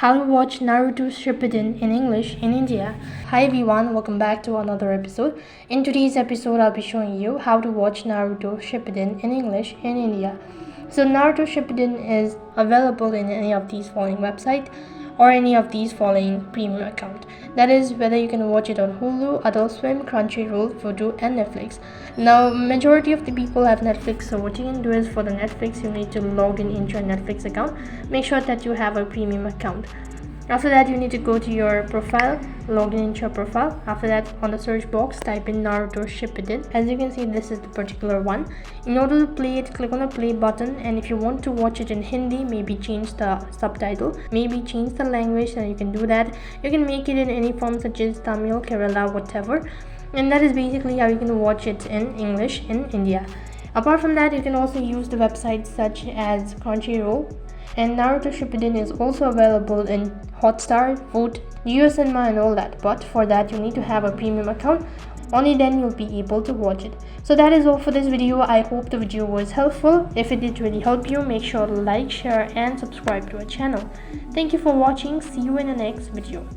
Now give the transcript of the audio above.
how to watch Naruto Shippuden in English in India. Hi everyone, welcome back to another episode. In today's episode, I'll be showing you how to watch Naruto Shippuden in English in India. So Naruto Shippuden is available in any of these following websites or any of these following premium account. That is whether you can watch it on Hulu, Adult Swim, Crunchyroll, Vudu and Netflix. Now majority of the people have Netflix, so what you can do is for the Netflix you need to log in into your Netflix account. Make sure that you have a premium account. After that you need to go to your profile, log in into your profile. After that on the search box type in Naruto Shippuden. As you can see, this is the particular one. In order to play it, click on the play button, and if you want to watch it in Hindi, maybe change the subtitle, maybe change the language, then you can do that. You can make it in any form such as Tamil, Kerala, whatever, and that is basically how you can watch it in English in India. Apart from that, you can also use the websites such as Crunchyroll, and Naruto Shippuden is also available in Hotstar, Voot, Cinema and all that, but for that you need to have a premium account. Only then you'll be able to watch it. So that is all for this video. I hope the video was helpful. If it did really help you, make sure to like, share and subscribe to our channel. Thank you for watching. See you in the next video.